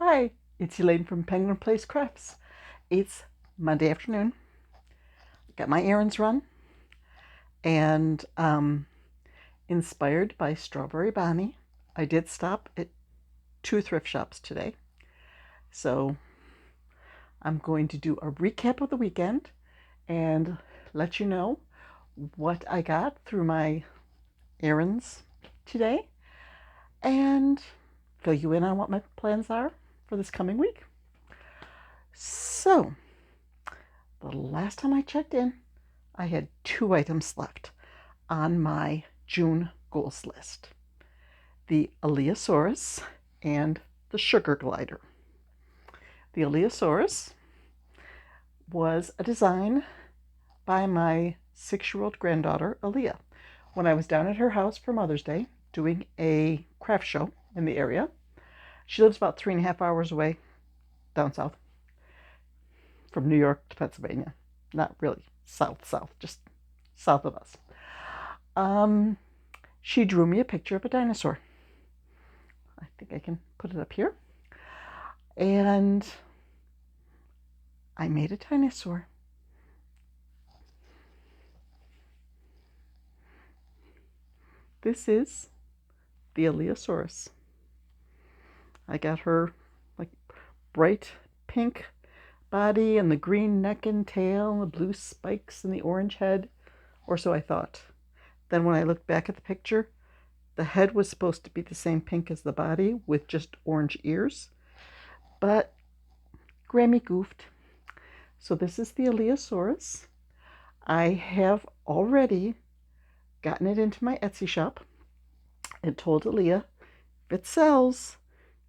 Hi, it's Elaine from PenguinPlaceCrafts. It's Monday afternoon. Got my errands run, and inspired by Strawberry Bonnie, I did stop at 2 thrift shops today. So I'm going to do a recap of the weekend and let you know what I got through my errands today and fill you in on what my plans are for this coming week. So, the last time I checked in, I had 2 items left on my June goals list: the Alliosaurus and the Sugar Glider. The Alliosaurus was a design by my 6-year-old granddaughter, Aaliyah. When I was down at her house for Mother's Day doing a craft show in the area, she lives about 3.5 hours away down south from New York to Pennsylvania. Not really south, just south of us. She drew me a picture of a dinosaur. I think I can put it up here. And I made a dinosaur. This is the Alliosaurus. I got her like bright pink body and the green neck and tail and the blue spikes and the orange head, or so I thought. Then when I looked back at the picture, the head was supposed to be the same pink as the body with just orange ears, but Grammy goofed. So this is the Alliosaurus. I have already gotten it into my Etsy shop and told Aaliyah if it sells,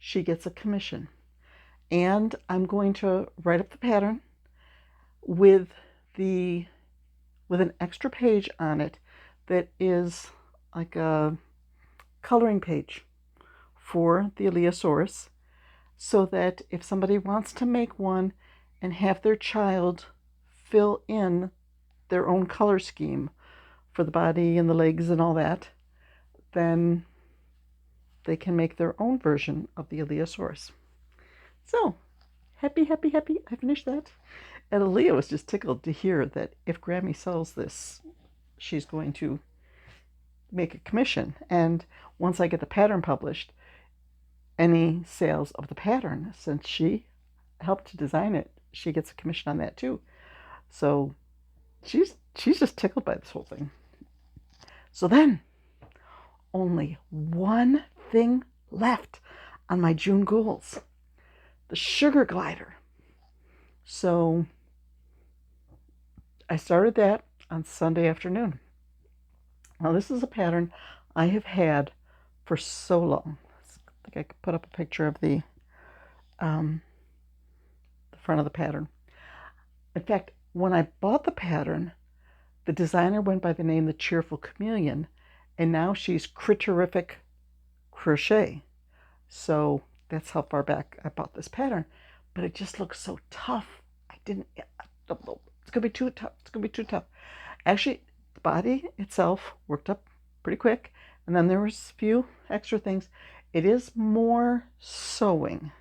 she gets a commission. And I'm going to write up the pattern with an extra page on it that is like a coloring page for the Alliosaurus, so that if somebody wants to make one and have their child fill in their own color scheme for the body and the legs and all that, then they can make their own version of the Alliosaurus. So, happy, I finished that. And Aaliyah was just tickled to hear that if Grammy sells this, she's going to make a commission. And once I get the pattern published, any sales of the pattern, since she helped to design it, she gets a commission on that too. So she's just tickled by this whole thing. So then, only one thing left on my June goals: the Sugar Glider. So I started that on Sunday afternoon. Now this is a pattern I have had for so long. I think I could put up a picture of the front of the pattern. In fact, when I bought the pattern, the designer went by the name The Cheerful Chameleon, and now she's Critterific Crochet. So that's how far back I bought this pattern. But it just looks so tough. It's going to be too tough. It's going to be too tough. Actually, the body itself worked up pretty quick. And then there was a few extra things. It is more sewing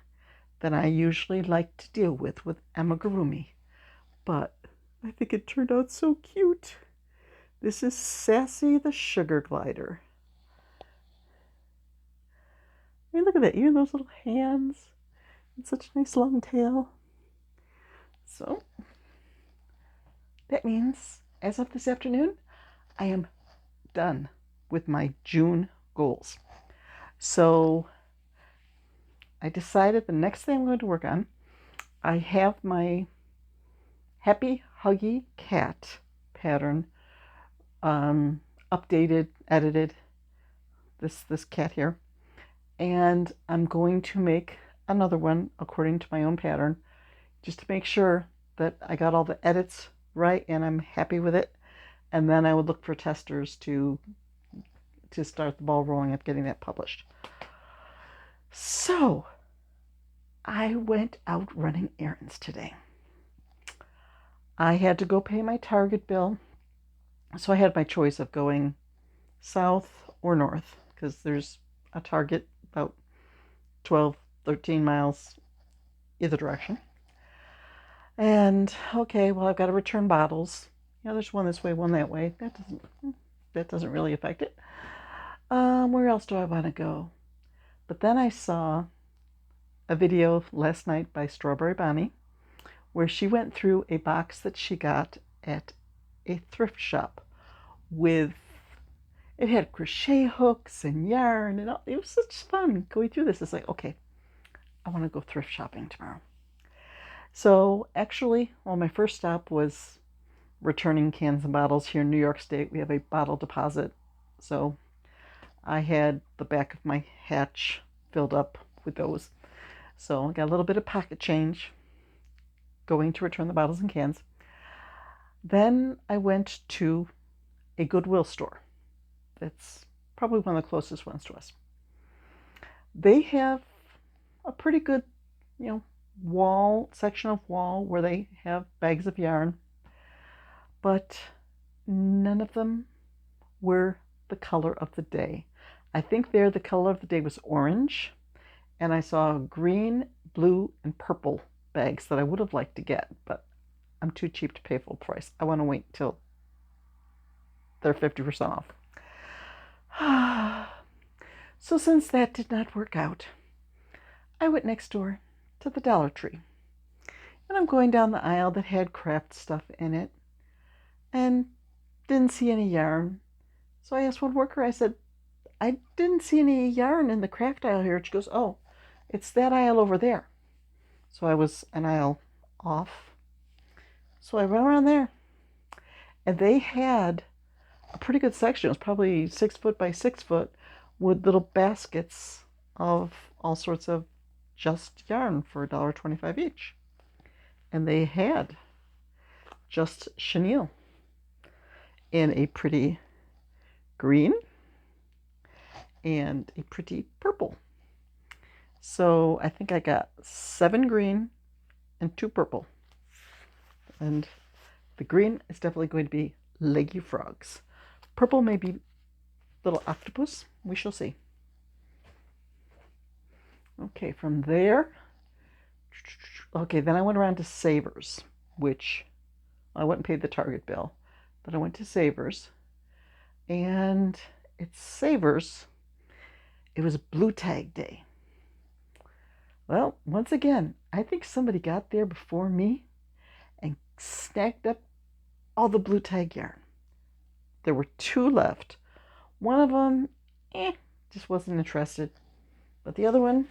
than I usually like to deal with amigurumi. But I think it turned out so cute. This is Sassy the Sugar Glider. I mean, look at that. Even those little hands. And such a nice long tail. So, that means, as of this afternoon, I am done with my June goals. So, I decided the next thing I'm going to work on, I have my Happy Huggy Cat pattern updated, edited, this cat here. And I'm going to make another one according to my own pattern, just to make sure that I got all the edits right and I'm happy with it. And then I would look for testers to start the ball rolling at getting that published. So I went out running errands today. I had to go pay my Target bill, so I had my choice of going south or north, because there's a Target about 12 13 miles either direction. And okay, well, I've got to return bottles. Yeah, there's one this way, one that way. That doesn't really affect it. Where else do I want to go? But then I saw a video last night by Strawberry Bonnie where she went through a box that she got at a thrift shop with, it had crochet hooks and yarn and all. It was such fun going through this. It's like, okay, I want to go thrift shopping tomorrow. So actually, well, my first stop was returning cans and bottles here in New York State. We have a bottle deposit. So I had the back of my hatch filled up with those. So I got a little bit of pocket change going to return the bottles and cans. Then I went to a Goodwill store. That's probably one of the closest ones to us. They have a pretty good, section of wall where they have bags of yarn, but none of them were the color of the day. I think there the color of the day was orange, and I saw green, blue, and purple bags that I would have liked to get, but I'm too cheap to pay full price. I want to wait till they're 50% off. So since that did not work out, I went next door to the Dollar Tree. And I'm going down the aisle that had craft stuff in it and didn't see any yarn. So I asked one worker, I said, I didn't see any yarn in the craft aisle here. She goes, oh, it's that aisle over there. So I was an aisle off. So I went around there. And they had a pretty good section. It was probably 6 foot by 6 foot with little baskets of all sorts of just yarn for $1.25 each. And they had just chenille in a pretty green and a pretty purple. So I think I got 7 green and 2 purple. And the green is definitely going to be leggy frogs. Purple may be little octopus. We shall see. Okay, from there, okay, then I went around to Savers, which I went and paid the Target bill, but I went to Savers, and at Savers, it was Blue Tag Day. Well, once again, I think somebody got there before me and snagged up all the blue tag yarn. There were 2 left. One of them, just wasn't interested. But the other one,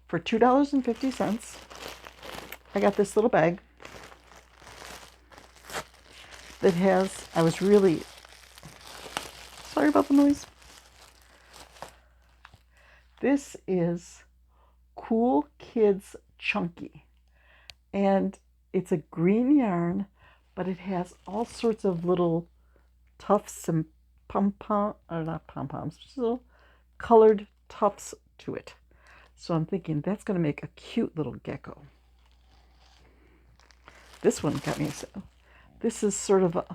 for $2.50, I got this little bag that has, I was really, sorry about the noise. This is Cool Kids Chunky. And it's a green yarn, but it has all sorts of little tufts and pom-poms, just little colored tufts to it. So I'm thinking that's going to make a cute little gecko. This one got me excited. This is sort of a,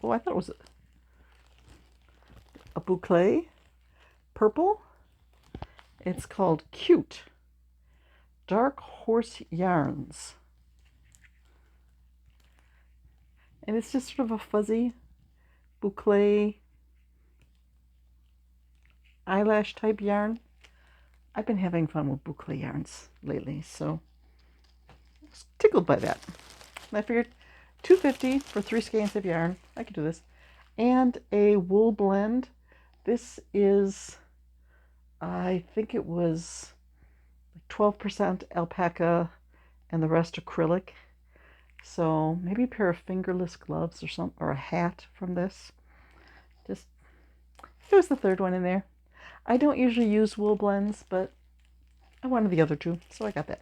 I thought it was a boucle purple. It's called Cute Dark Horse Yarns. And it's just sort of a fuzzy boucle eyelash type yarn. I've been having fun with boucle yarns lately, so I was tickled by that. And I figured $2.50 for 3 skeins of yarn. I could do this. And a wool blend. This is, I think it was 12% alpaca and the rest acrylic. So maybe a pair of fingerless gloves or something, or a hat from this. Just, there was the third one in there. I don't usually use wool blends, but I wanted the other 2, so I got that.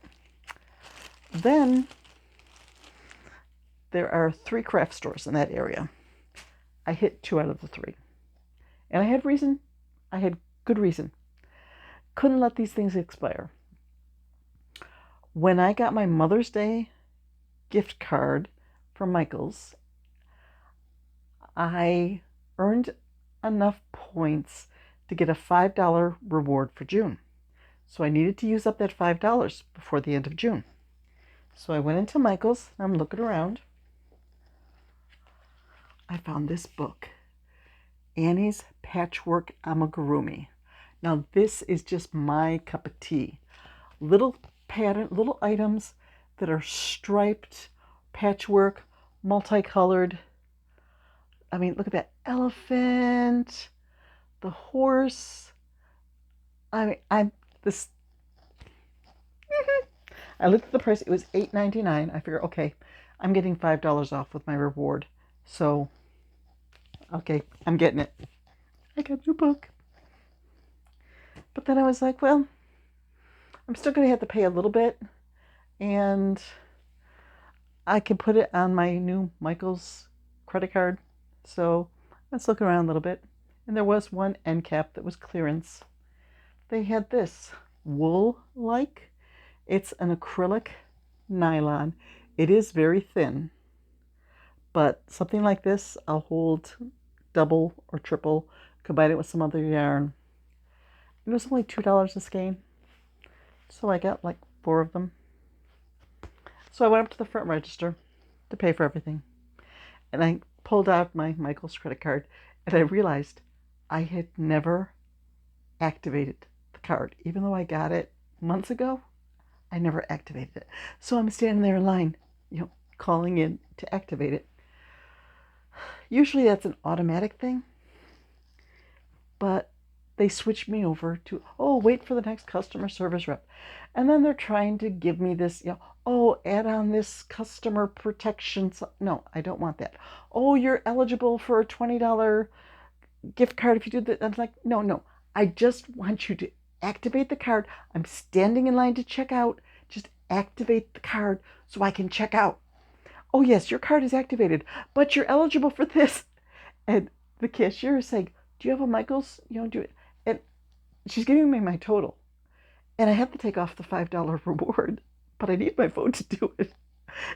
Then there are 3 craft stores in that area. I hit 2 out of the 3. And I had reason. I had good reason. Couldn't let these things expire. When I got my Mother's Day gift card from Michael's, I earned enough points to get a $5 reward for June. So I needed to use up that $5 before the end of June. So I went into Michael's, and I'm looking around. I found this book, Annie's Patchwork Amigurumi. Now this is just my cup of tea. Little items that are striped, patchwork, multicolored. I mean, look at that elephant, the horse. I looked at the price. It was $8.99. I figured, okay, I'm getting $5 off with my reward. So, okay, I'm getting it. I got your book. But then I was like, well, I'm still going to have to pay a little bit. And I can put it on my new Michael's credit card. So let's look around a little bit. And there was one end cap that was clearance. They had this wool-like. It's an acrylic nylon. It is very thin. But something like this, I'll hold double or triple, combine it with some other yarn. It was only $2 a skein. So I got like 4 of them. So I went up to the front register to pay for everything. And I pulled out my Michael's credit card, and I realized I had never activated the card. Even though I got it months ago, I never activated it. So I'm standing there in line, calling in to activate it. Usually that's an automatic thing, but they switched me over to, wait for the next customer service rep. And then they're trying to give me this, add on this customer protection. No, I don't want that. You're eligible for a $20 gift card if you do that. I'm like, no. I just want you to activate the card. I'm standing in line to check out. Just activate the card so I can check out. Oh, yes, your card is activated, but you're eligible for this. And the cashier is saying, do you have a Michael's? Do it. And she's giving me my total. And I have to take off the $5 reward, but I need my phone to do it.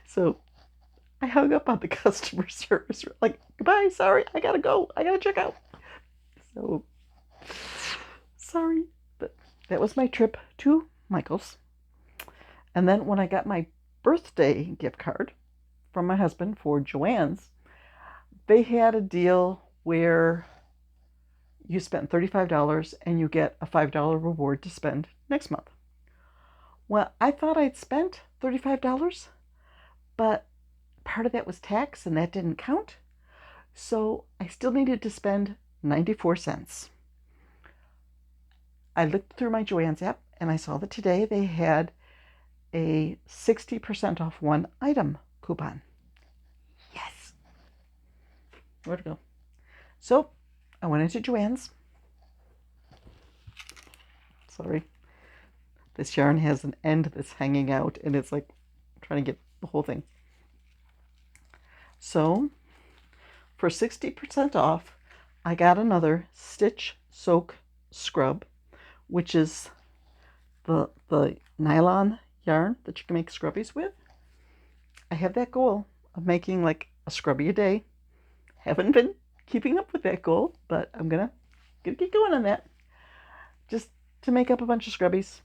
So I hung up on the customer service. Like, goodbye, sorry, I gotta go. I gotta check out. So, sorry. But that was my trip to Michael's. And then when I got my birthday gift card from my husband for Joannes, they had a deal where you spent $35 and you get a $5 reward to spend next month. Well, I thought I'd spent $35, but part of that was tax and that didn't count. So I still needed to spend 94 cents. I looked through my Joannes app and I saw that today they had a 60% off one item coupon. Yes. Where to go? So I went into Joannes. Sorry. This yarn has an end that's hanging out and it's like trying to get the whole thing. So for 60% off, I got another Stitch Soak Scrub, which is the nylon yarn that you can make scrubbies with. I have that goal of making like a scrubby a day. Haven't been keeping up with that goal, but I'm gonna get going on that. Just to make up a bunch of scrubbies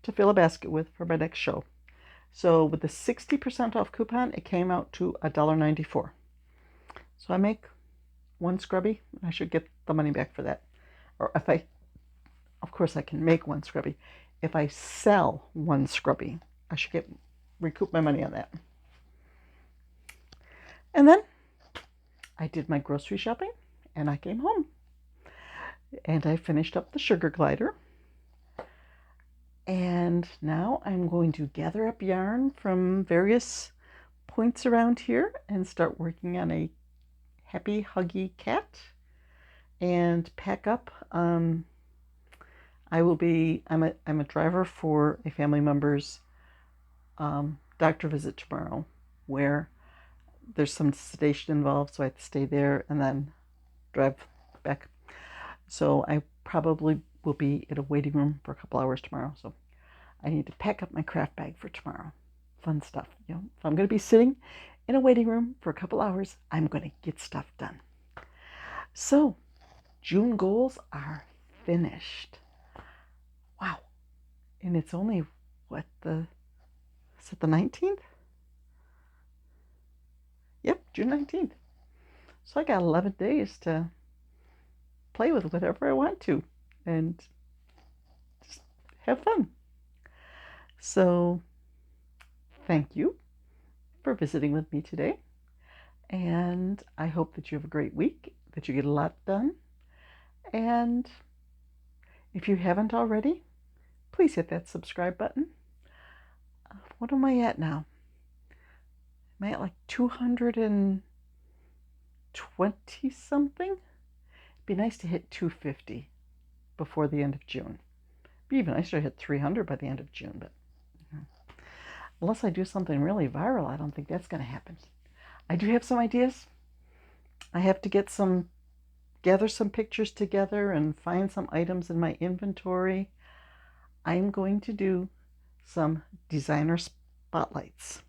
to fill a basket with for my next show. So with the 60% off coupon, it came out to $1.94. So I make one scrubby, and I should get the money back for that. Or of course I can make one scrubby. If I sell one scrubby, I should recoup my money on that. And then I did my grocery shopping and I came home. And I finished up the Sugar Glider. And now I'm going to gather up yarn from various points around here and start working on a happy, huggy cat and pack up. I'm a driver for a family member's doctor visit tomorrow where there's some sedation involved, so I have to stay there and then drive back. So I probably will be in a waiting room for a couple hours tomorrow. So I need to pack up my craft bag for tomorrow. Fun stuff. If I'm going to be sitting in a waiting room for a couple hours, I'm going to get stuff done. So June goals are finished. Wow. And it's only, what, is it the 19th? Yep, June 19th. So I got 11 days to play with whatever I want to and just have fun. So thank you for visiting with me today. And I hope that you have a great week, that you get a lot done. And if you haven't already, please hit that subscribe button. What am I at now? Am I at like 220 something? It'd be nice to hit 250 before the end of June. It'd be even nicer to hit 300 by the end of June, but unless I do something really viral, I don't think that's going to happen. I do have some ideas. I have to gather some pictures together and find some items in my inventory. I'm going to do some designer spotlights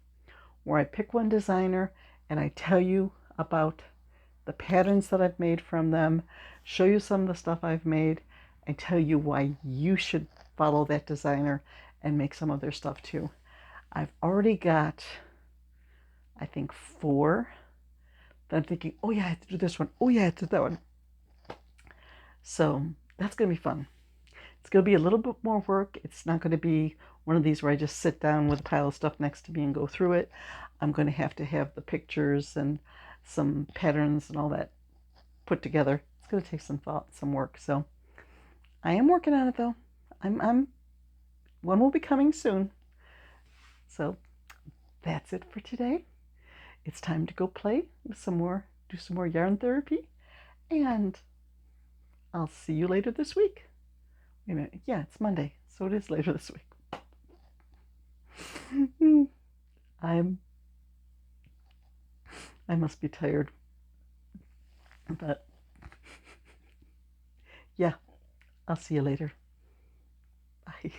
where I pick one designer and I tell you about the patterns that I've made from them, show you some of the stuff I've made, and tell you why you should follow that designer and make some of their stuff too. I've already got, I think, 4 that I'm thinking, oh yeah, I have to do this one. Oh yeah, I have to do that one. So that's going to be fun. It's going to be a little bit more work. It's not going to be one of these where I just sit down with a pile of stuff next to me and go through it. I'm going to have the pictures and some patterns and all that put together. It's going to take some thought, some work. So I am working on it though. One will be coming soon. So that's it for today. It's time to go play with do some more yarn therapy, and I'll see you later this week. Wait a minute. Yeah, it's Monday, so it is later this week. I must be tired. But yeah, I'll see you later. Bye.